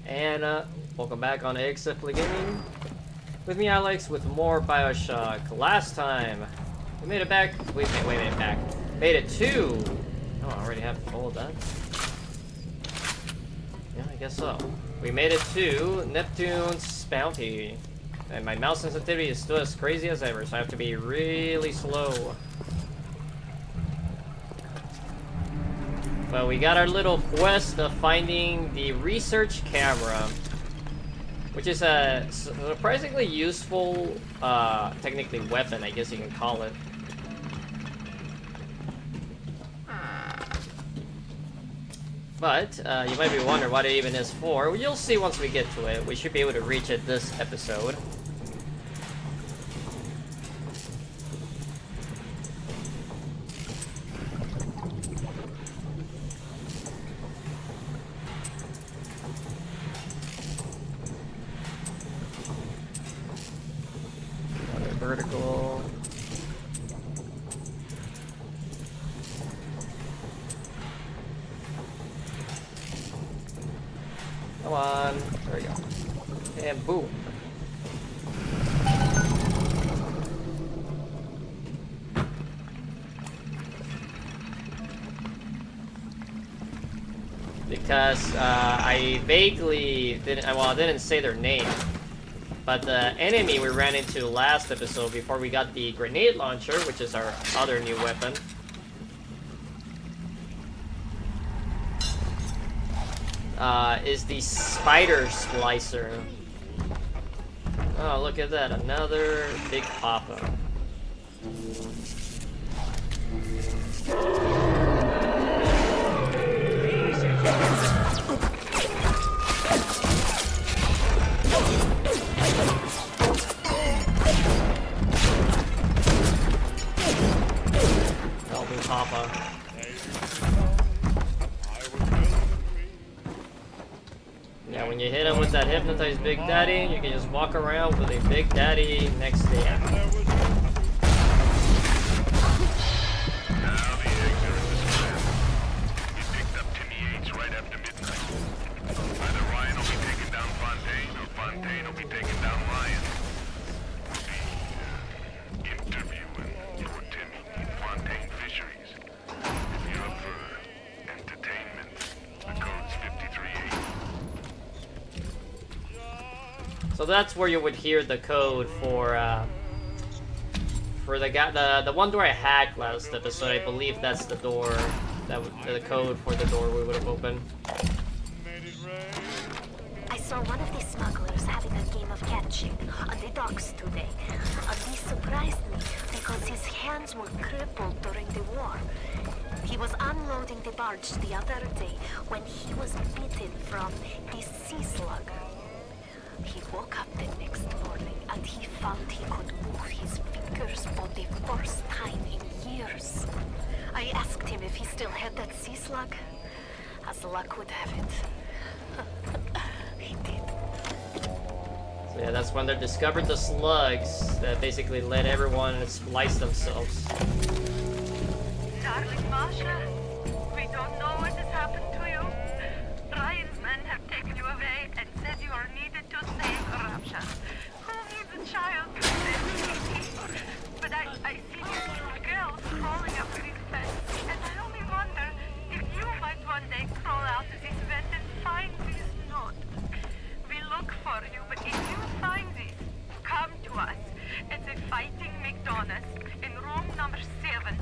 And welcome back on Except Gaming. With me, Alex, with more Bioshock. Last time, we made it back. Wait a minute, back. Made it to. Oh, I already have all of that. Yeah, I guess so. We made it to Neptune's bounty. And my mouse sensitivity is still as crazy as ever, so I have to be really slow. But we got our little quest of finding the research camera, which is a surprisingly useful, technically weapon, I guess you can call it. But, you might be wondering what it even is for. Well, you'll see once we get to it. We should be able to reach it this episode. Vertical. Come on. There we go. And boom. Because I vaguely didn't, well, I didn't say their name. But the enemy we ran into last episode before we got the grenade launcher, which is our other new weapon, is the spider slicer. Oh, look at that, another big papa. Papa. Yeah, when you hit him with that hypnotized Big Daddy, you can just walk around with a Big Daddy next to you. So that's where you would hear the code for the guy, the one door I hacked last episode. I believe that's the door, the code for the door we would have opened. I saw one of the smugglers having a game of catching on the docks today. This surprised me because his hands were crippled during the war. He was unloading the barge the other day when he was bitten from the sea slug. He woke up the next morning and he found he could move his fingers for the first time in years. I asked him if he still had that sea slug. As luck would have it, he did. So yeah, that's when they discovered the slugs that basically let everyone splice themselves. Darling Masha, we don't know what has happened to you. Ryan's men have taken you away and said you are needed to save Rapture. Who needs a child to save? But I see these little girls crawling up this fence, and I only wonder if you might one day crawl out of this vent and find this note. We look for you, but if you find this, come to us at the Fighting McDonald's in room number 7.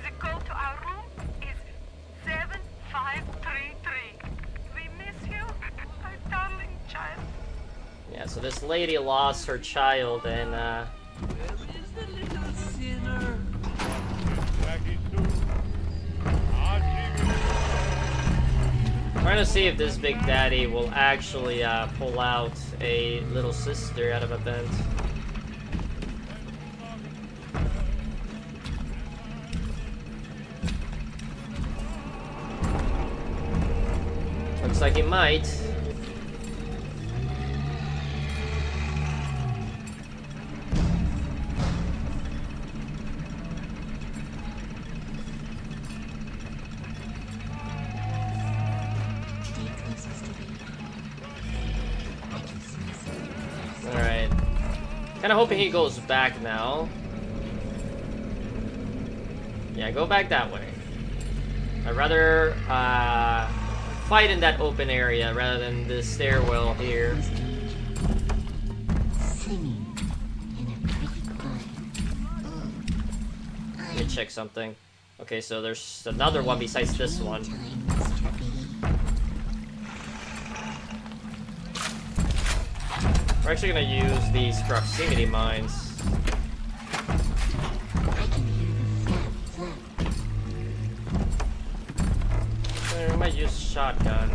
The code to our room is 7533. We miss you, our darling child. Yeah, so this lady lost her child, and Where is the little sinner? trying to see if this Big Daddy will actually pull out a little sister out of a vent. Looks like he might. Kinda hoping he goes back now. Yeah, go back that way. I'd rather fight in that open area rather than the stairwell here. Singing in a pretty choir. Let me check something. Okay, so there's another one besides this one. Time, Mr. B. We're actually gonna use these proximity mines. I can hear the flap, flap. We might use shotgun.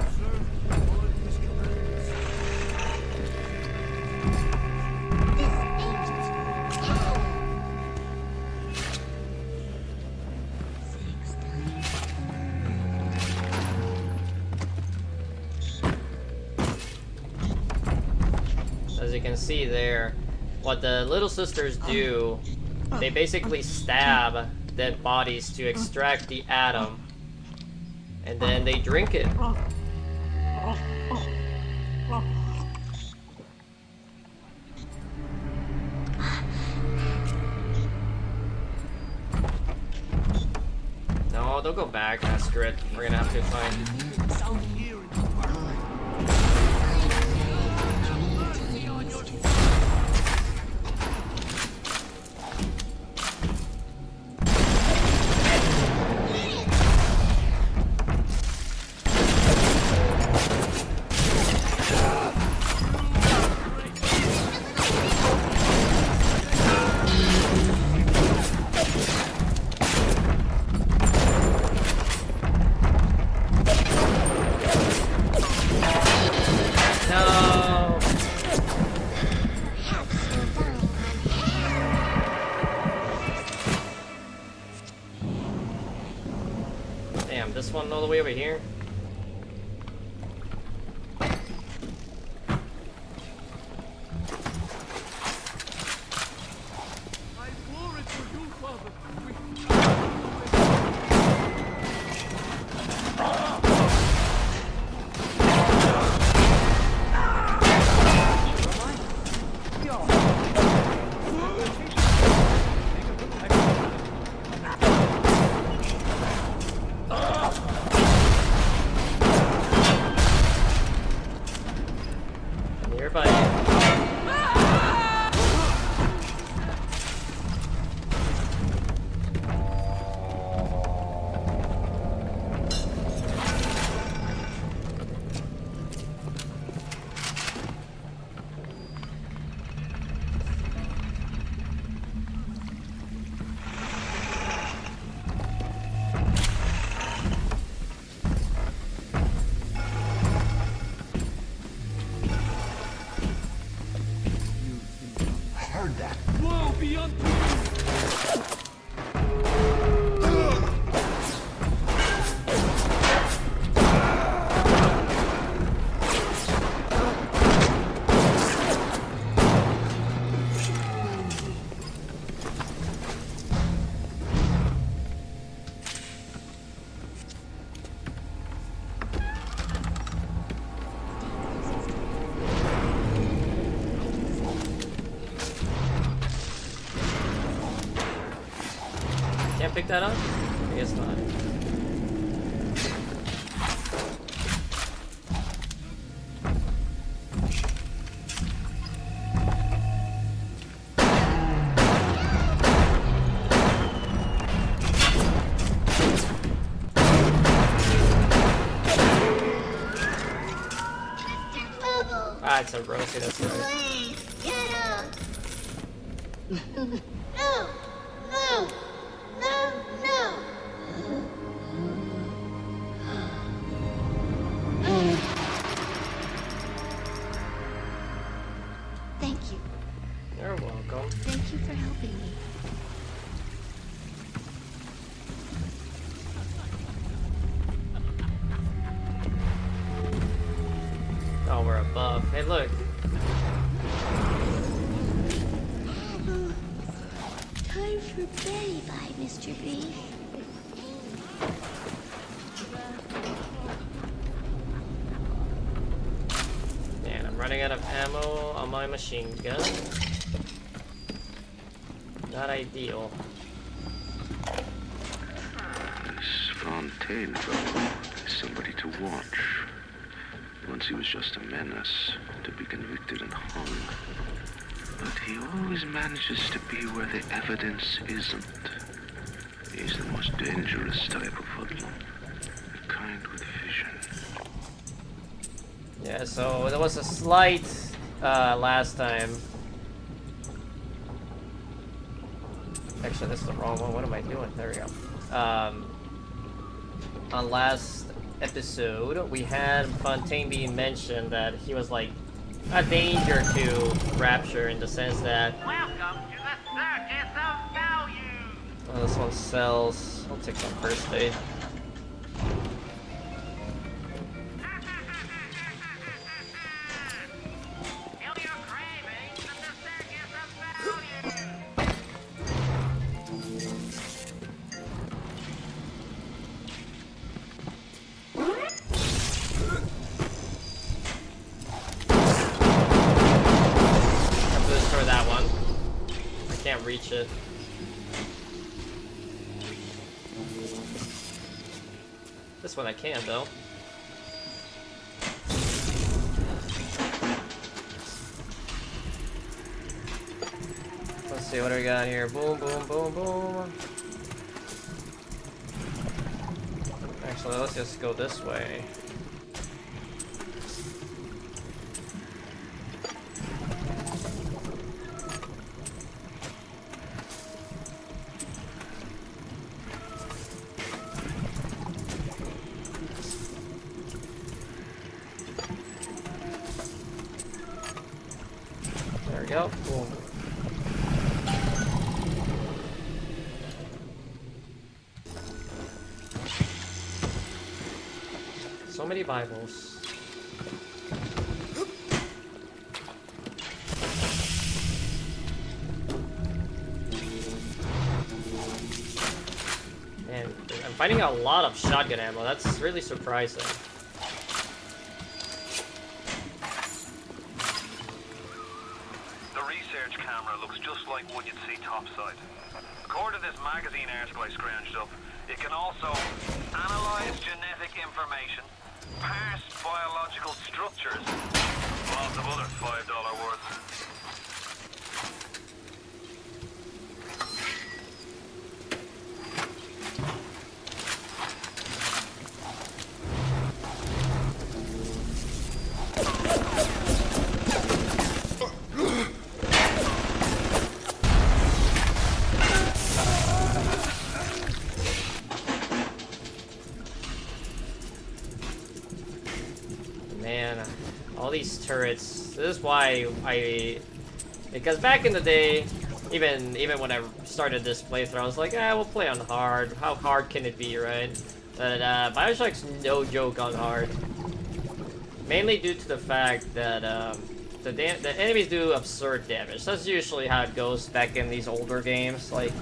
This angel's ow! 6 times. As you can see there, what the Little Sisters do, they basically stab dead bodies to extract the atom. And then they drink it. No, don't go back, Astrid. We're gonna have to find... Down here in the park. No! Damn, this one all the way over here? I wore it for you, Father. Come here, buddy. Heard that. Woe be unto you! Can't pick that up? I guess not. Ah, it's a roasted, that's right. Please, get up! No! No! No! No! Thank you. You're welcome. Thank you for helping me. Oh, we're above. Hey, look. Time for Betty Bye, Mr. B. Man, I'm running out of ammo on my machine gun. Not ideal. This Fontaine fellow is somebody to watch. Once he was just a menace, to be convicted and hung. But he always manages to be where the evidence isn't. He's the most dangerous type of hoodlum. The kind with vision. Yeah, so there was a slight last time. Actually, this is the wrong one. What am I doing? There we go. On last episode, we had Fontaine being mentioned that he was like a danger to Rapture in the sense that. Welcome to the circus of value. Oh, this one sells. I'll take some first aid. Feel your cravings at the circus of value. I'm gonna destroy that one. I can't reach it. This one I can though. Let's see what do we got here. Boom, boom, boom, boom. Actually, let's just go this way. There we go. Boom. So many Bibles. Man, I'm finding a lot of shotgun ammo. That's really surprising. The research camera looks just like one you'd see topside. According to this magazine article I scrounged up, it can also analyze genetic information, parse biological structures, lots of other $5 words. Man, all these turrets. This is why because back in the day, even when I started this playthrough, I was like, we'll play on hard. How hard can it be, right? But Bioshock's no joke on hard. Mainly due to the fact that the enemies do absurd damage. That's usually how it goes back in these older games. Like,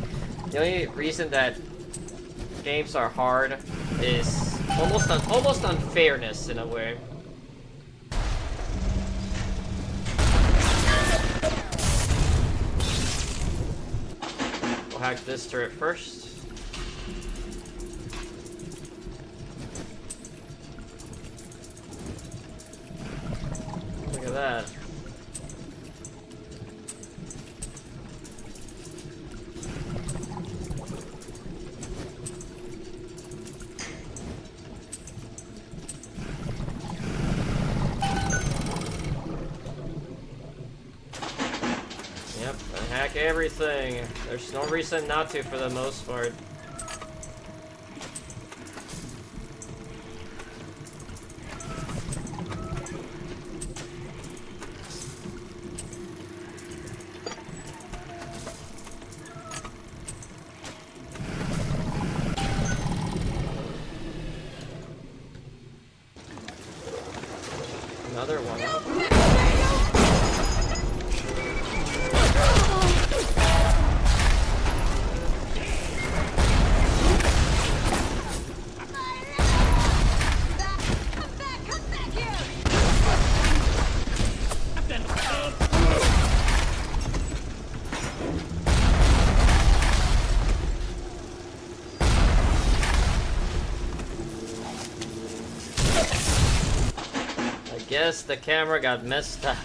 the only reason that games are hard is almost unfairness in a way. We'll hack this turret first. Look at that. Yep, and hack everything. There's no reason not to for the most part. Another one. guess the camera got messed up.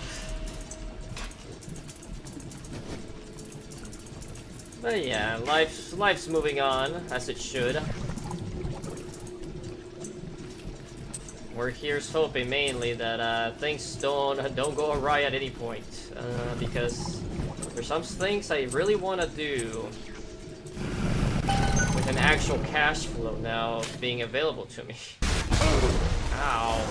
But yeah, life's moving on, as it should. We're here's hoping mainly that things don't go awry at any point, because there's some things I really want to do with an actual cash flow now being available to me. Ow.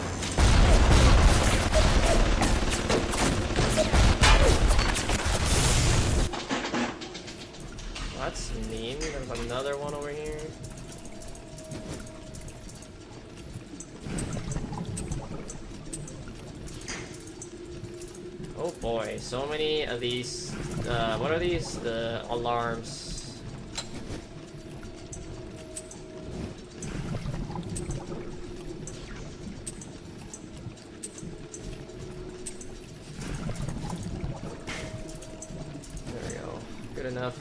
That's mean. There's another one over here. Oh boy, so many of these, what are these? The alarms. There we go. Good enough.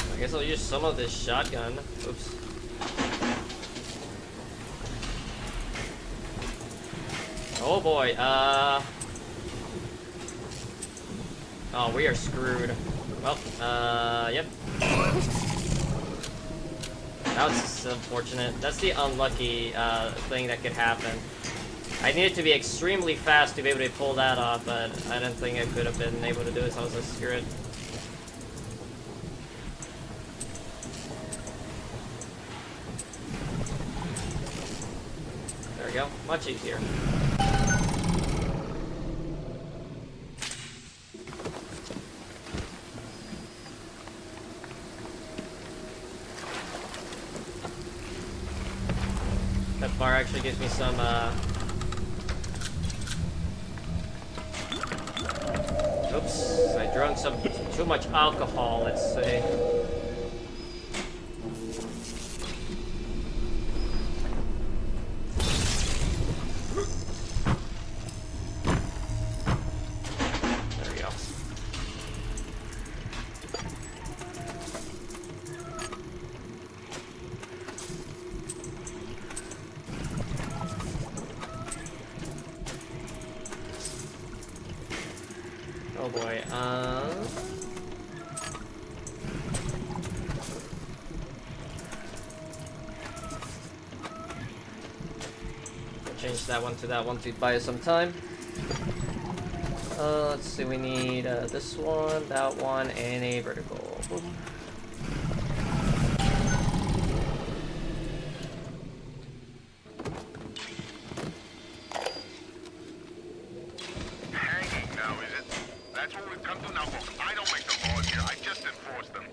I guess I'll use some of this shotgun. Oops. Oh boy, oh, we are screwed. Well, yep. That was unfortunate. That's the unlucky, thing that could happen. I needed to be extremely fast to be able to pull that off, but I didn't think I could have been able to do it, so I was just screwed. There we go. Much easier. That bar actually gives me some, oops, I drank too much alcohol, let's say. There we go. Oh boy, change that one to buy us some time. Let's see, we need this one, that one, and a vertical. Boom. Hanging now, is it? That's what we've come to now. Look, I don't make the laws here. I just enforce them.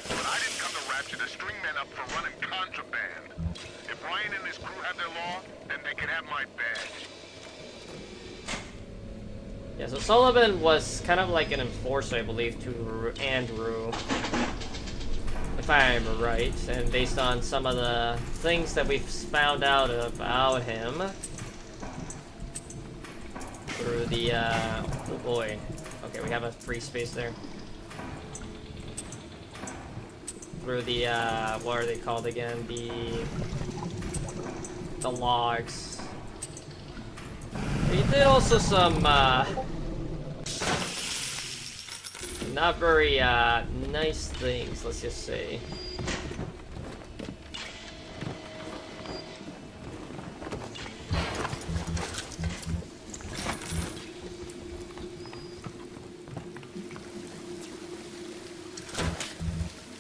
But I didn't come to Rapture to string men up for running contraband. If Ryan and his crew have their law, then they can have my badge. Yeah, so Sullivan was kind of like an enforcer, I believe, to Andrew, if I remember right, and based on some of the things that we've found out about him through the, oh boy, okay, we have a free space there. Through the, what are they called again? The logs. He did also some, not very, nice things, let's just say.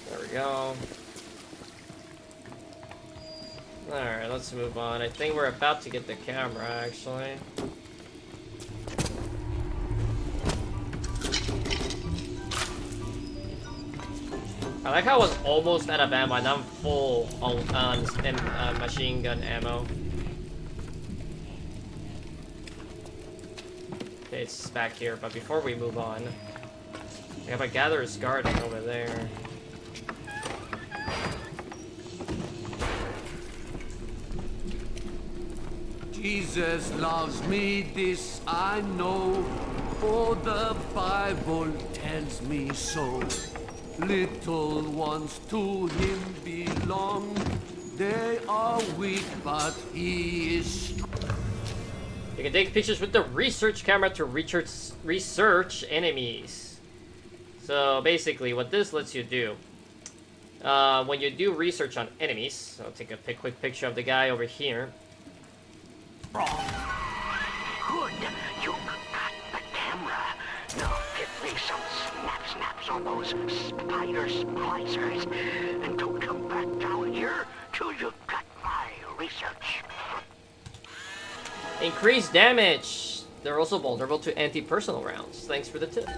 There we go. Alright, let's move on. I think we're about to get the camera, actually. I like how I was almost out of ammo, and I'm full on machine gun ammo. Okay, it's back here, but before we move on, I have a Gatherer's Garden over there. Jesus loves me, this I know, for the Bible tells me so. Little ones to him belong. They are weak, but he is strong. You can take pictures with the research camera to research enemies. So basically what this lets you do, when you do research on enemies, I'll take a quick picture of the guy over here. Good, you got the camera. Now give me some snaps on those spider splicers, and don't come back down here till you got my research. Increased damage. They're also vulnerable to anti-personal rounds. Thanks for the tip.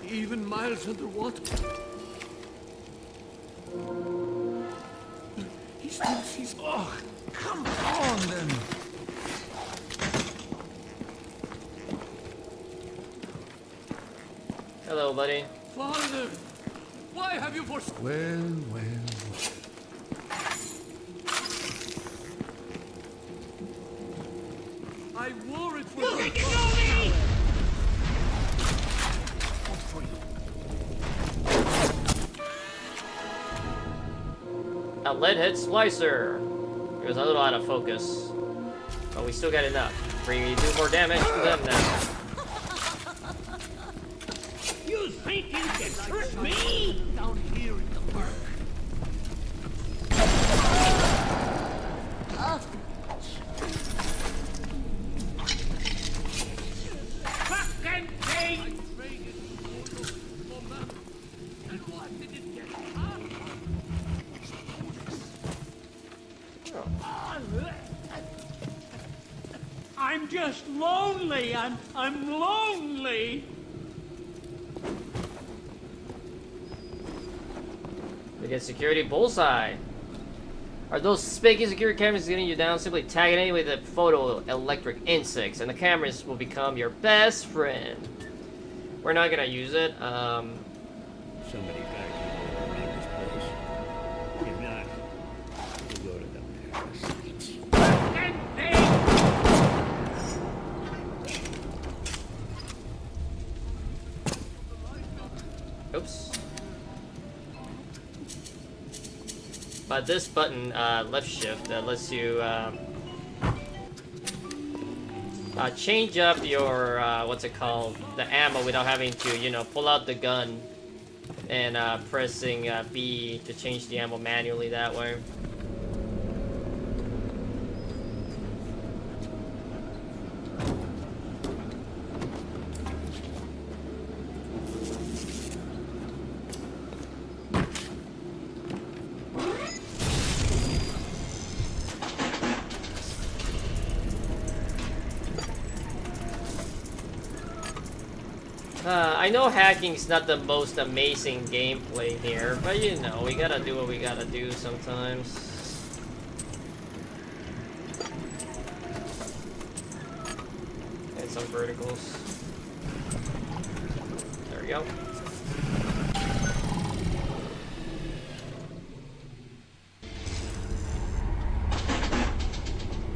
Even miles underwater. He thinks he's... Oh, come on then. Hello, buddy. Father, why have you forsaken... Well. I wore it for you. A leadhead splicer. It was a little out of focus, but we still got enough. We do more damage to them now. You think you can trick me? Down here in the park. Fucking thing! And what did it get? I'm just lonely. I'm lonely. We get security bullseye. Are those spiky security cameras getting you down? Simply tag it anyway with the photoelectric insects, and the cameras will become your best friend. We're not gonna use it. Somebody got you around this place. If not, we'll go to the parasites. Oops. But this button, left shift, that lets you change up your what's it called, the ammo, without having to, you know, pull out the gun and pressing B to change the ammo manually that way. I know hacking's not the most amazing gameplay here, but you know, we gotta do what we gotta do sometimes. And some verticals. There we go.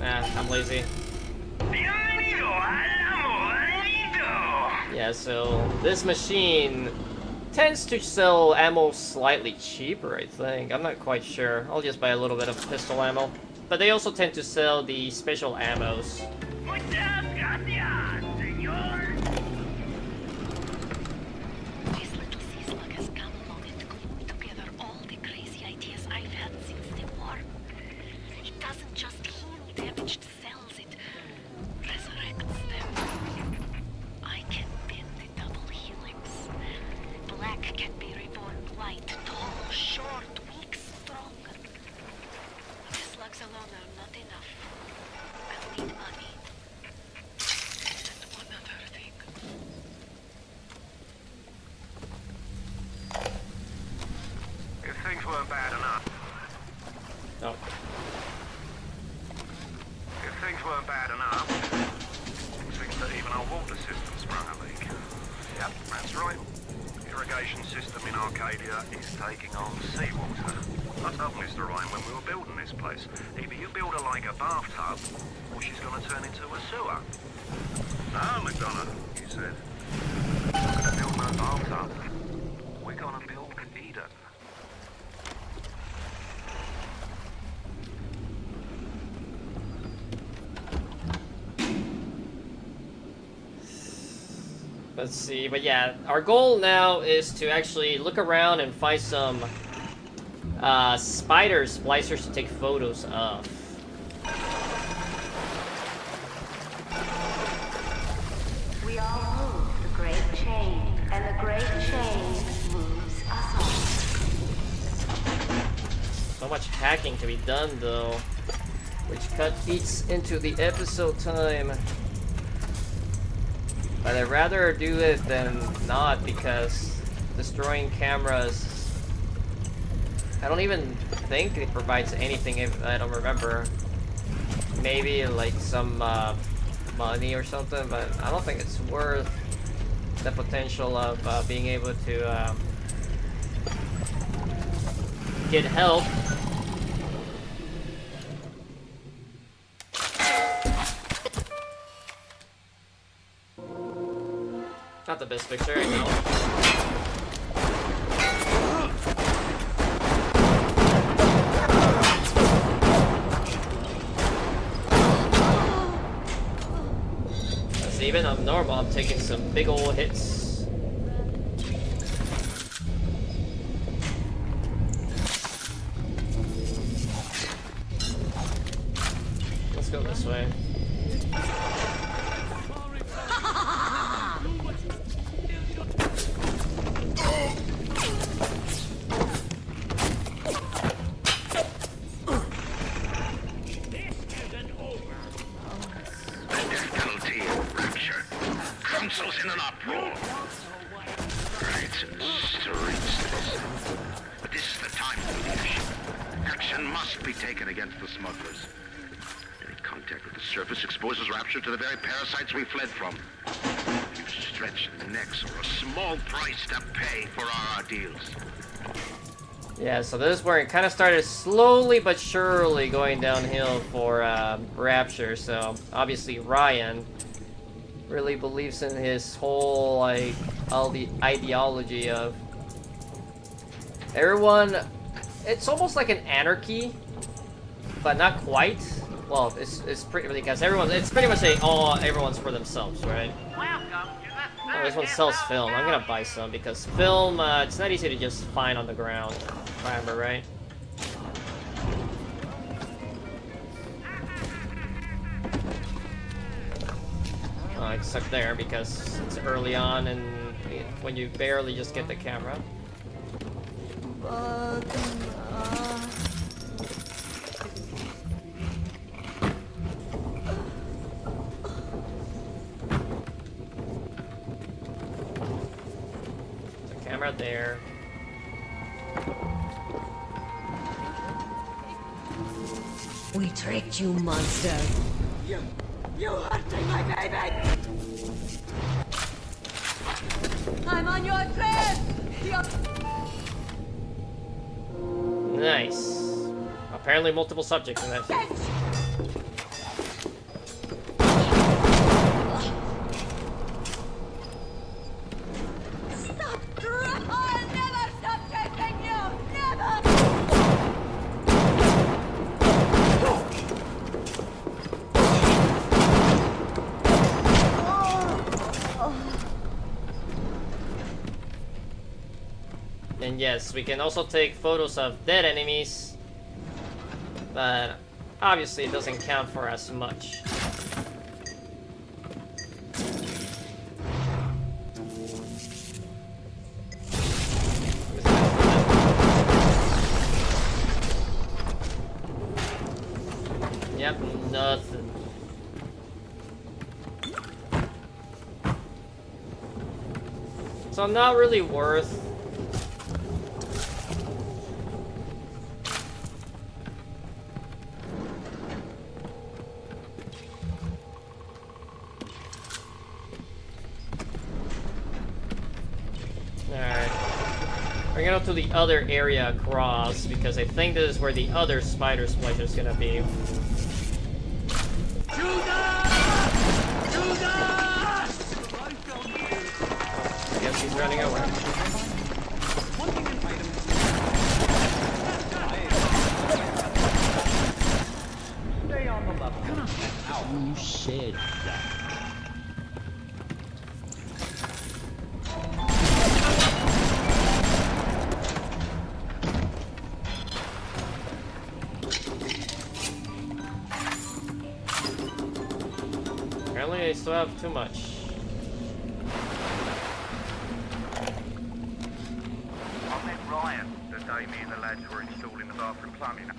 Nah, I'm lazy. Yeah, so this machine tends to sell ammo slightly cheaper, I think. I'm not quite sure. I'll just buy a little bit of pistol ammo. But they also tend to sell the special ammos. This little sea slug has come along and glued together all the crazy ideas I've had since the war. It doesn't just heal damaged cells, it resurrects them. I can bend the double helix. Black can be reborn white, tall, short, weak, strong. The slugs alone are not enough. I'll need money. And one other thing. If things weren't bad enough, Oh. if things weren't bad enough, it seems that even our water system sprung a leak. Yep, that's right. It irrigation system in Arcadia is taking on seawater. I told Mr. Ryan when we were building this place, either you build her like a bathtub, or she's gonna turn into a sewer. No, McDonough, he said. We're gonna build no bathtub. We're gonna build Eden. Let's see, but yeah, our goal now is to actually look around and find some spider splicers to take photos of. We all move the great chain, and the great chain moves us all. So much hacking to be done though, which eats into the episode time. But I'd rather do it than not, because destroying cameras, I don't even think it provides anything if I don't remember. Maybe like some money or something, but I don't think it's worth the potential of being able to get help. Not the best picture, I know. That's even on normal, I'm taking some big old hits. Let's go this way. In an uproar. Right, streets. But this is the time for leadership. Action must be taken against the smugglers. Any contact with the surface exposes Rapture to the very parasites we fled from. You stretch necks or a small price to pay for our deals. Yeah, so this is where it kind of started slowly but surely going downhill for Rapture. So obviously Ryan really believes in his whole, like, all the ideology of everyone. It's almost like an anarchy, but not quite. Well, it's pretty, because it's pretty much everyone's for themselves, right? Oh, this one sells film. I'm gonna buy some, because film, it's not easy to just find on the ground, if I remember right. It's stuck there because it's early on, and when you barely just get the camera. The camera there. We tricked you, monster. You hunting my baby! I'm on your trail! Nice. Apparently multiple subjects in that. Stop! I'll never stop chasing you! Never! And yes, we can also take photos of dead enemies, but obviously it doesn't count for as much. Yep, nothing. So not really worth. Alright. We're gonna go to the other area across because I think this is where the other spider splicer is gonna be. I guess he's running away. Stay on the level. Who said that? Apparently I still have too much. I met Ryan the day me and the lads were installing the bathroom plumbing.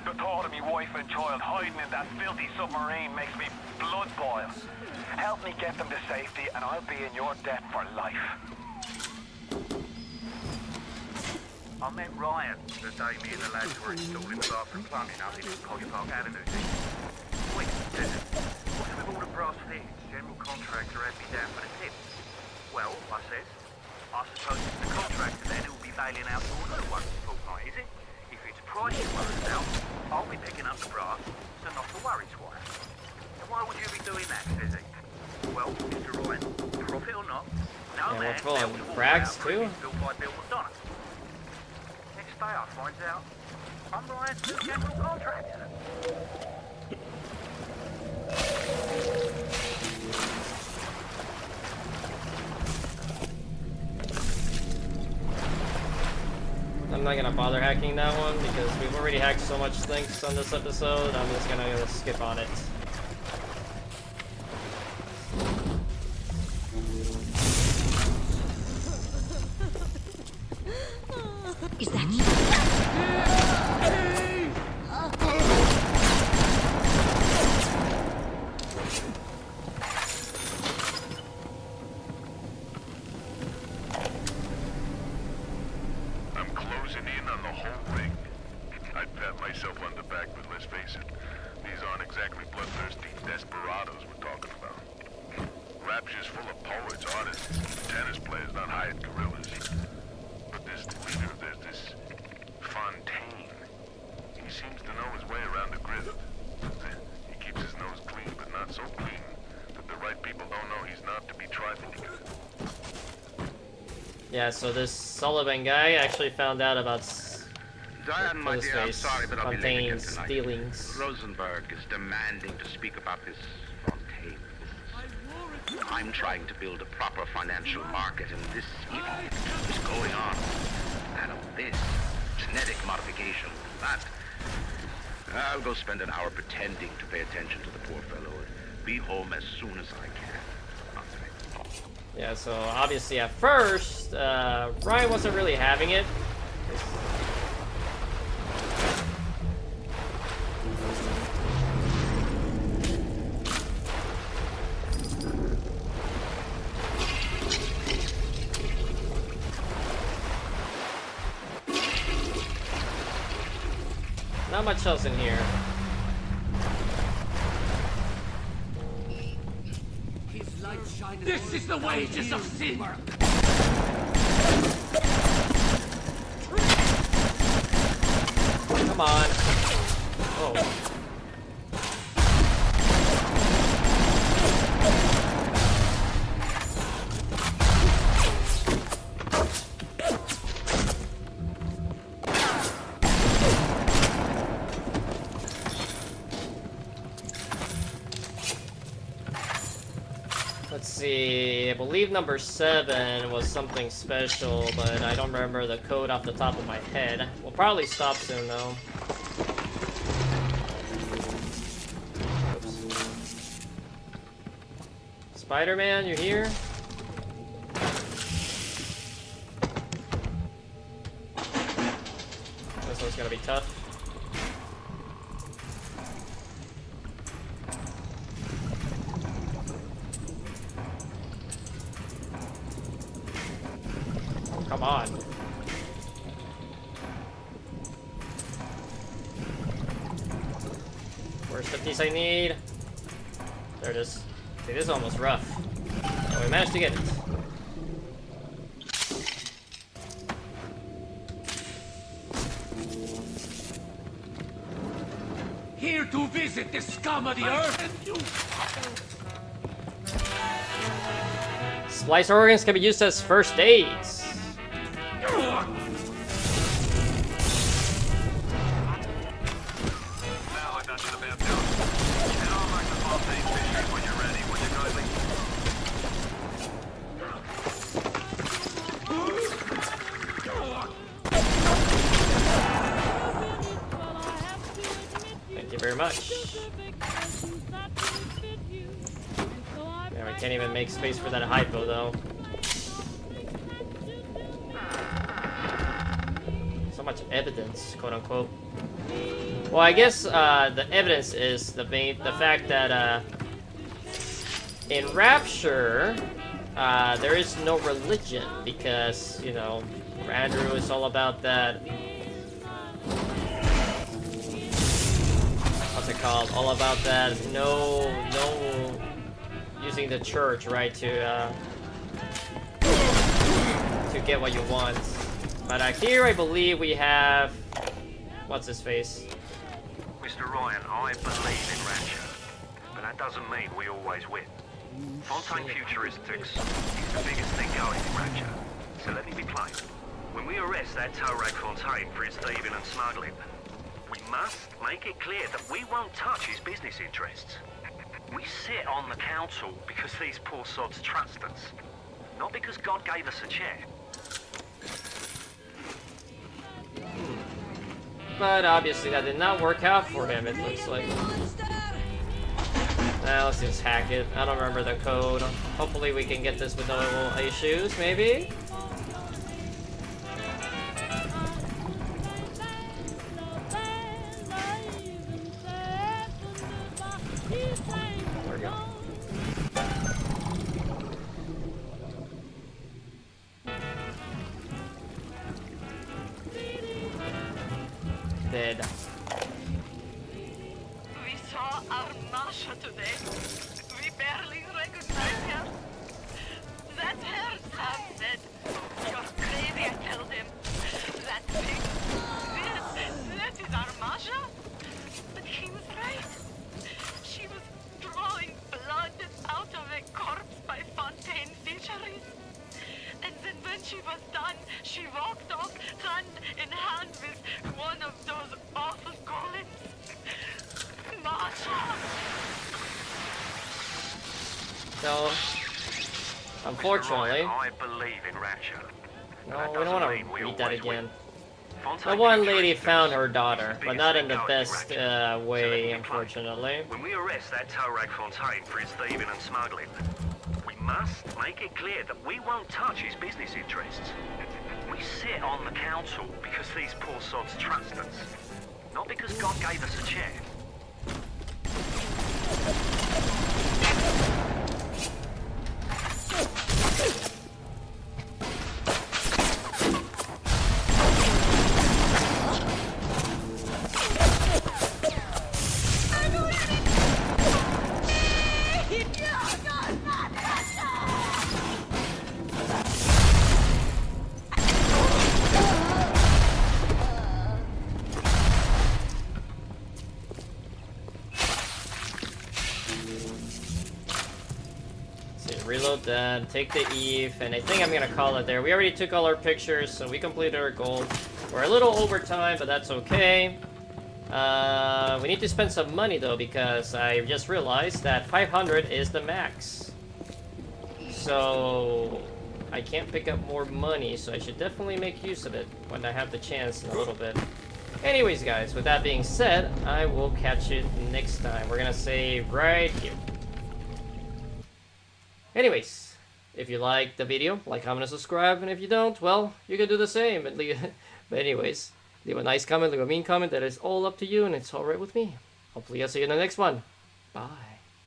The thought of me wife and child hiding in that filthy submarine makes me blood boil. Help me get them to safety and I'll be in your debt for life. I met Ryan the day me and the lads were installing the bathroom plumbing up in Collier Park Avenue. Wait, what's with all the brass fittings? General contractor had me down for the tip. Well, I says, I suppose it's the contractor then who'll be bailing out your no once a fortnight, is it? If it's price you're worried about, I'll be picking up the brass, so not to worry twice. And why would you be doing that, says he? Well, Mr. Ryan, profit or not, no man we're pulling frags too? built by Bill McDonough. Next day I find out I'm Ryan's new general contractor. I'm not gonna bother hacking that one because we've already hacked so much things on this episode. I'm just gonna skip on it. Is that you? I'm closing in on the whole ring. I'd pat myself on the back, but let's face it, these aren't exactly bloodthirsty desperados we're talking about. Rapture's full of poets, artists, tennis players, not hired gorillas. But there's the leader, there's this Fontaine. He seems to know his way around the grid. He keeps his nose clean, but not so clean that the right people don't know he's not to be trifled with. Yeah, so this Sullivan guy actually found out about Diane, my dear, I'm sorry, but I'll be leaving again Fontaine's tonight. dealings. Rosenberg is demanding to speak about this Fontaine business. I'm trying to build a proper financial market, and this evil is going on. And this genetic modification, that. I'll go spend an hour pretending to pay attention to the poor fellow and be home as soon as I can. Yeah, so obviously at first, Ryan wasn't really having it. Not much else in here. This is the wages of sin. Come on. Oh. Let's see, I believe number 7 was something special, but I don't remember the code off the top of my head. We'll probably stop soon though. Oops. Spider-Man, you here? This one's gonna be tough. Come on. Where's the piece I need? There it is. See, this is almost rough. Oh, we managed to get it. here to visit the scum of the earth. Splice organs can be used as first aids. Now that should about do it. Head on back to Fontaine Fisheries when you're ready, would you, kindly? Thank you very much. Yeah, we can't even make space for that hypo though. So much evidence, quote unquote. Well, I guess the evidence is the fact that in Rapture there is no religion because, you know, Andrew is all about that. What's it called? All about that. No using the church, right, to get what you want. But here I believe we have, what's his face? Mr. Ryan, I believe in Rapture, but that doesn't mean we always win. Fontaine Futuristics is the biggest thing going in Rapture, so let me be plain. When we arrest that tow rag Fontaine for his thieving and smuggling, we must make it clear that we won't touch his business interests. We sit on the council because these poor sods trust us, not because God gave us a chair. But obviously that did not work out for him, it looks like. Now let's just hack it. I don't remember the code. Hopefully we can get this with no issues, maybe? There we go. Dead. We saw our Masha today. We barely recognize her. That's her, Sam said. You're crazy, I told him. That pig. This is our Masha? But he was right. She was drawing blood out of a corpse by Fontaine Fisheries. And then when she was done, she walked off hand in hand with one of those awful golems. Masha! So, unfortunately, I believe in Rapture. no, we don't want to read that again. The one lady found her daughter, but not in the best way, unfortunately. When we arrest that tow rag Fontaine for his thieving and smuggling, we must make it clear that we won't touch his business interests. We sit on the council because these poor sods trust us, not because God gave us a chair. Reload that, take the Eve, and I think I'm gonna call it there. We already took all our pictures, so we completed our goal. We're a little over time, but that's okay. We need to spend some money though, because I just realized that 500 is the max. So I can't pick up more money, so I should definitely make use of it when I have the chance in a little bit. Anyways guys, with that being said, I will catch you next time. We're gonna save right here. Anyways, if you liked the video, like, comment, and subscribe, and if you don't, well, you can do the same. But anyways, leave a nice comment, leave a mean comment, that is all up to you, and it's alright with me. Hopefully I'll see you in the next one. Bye.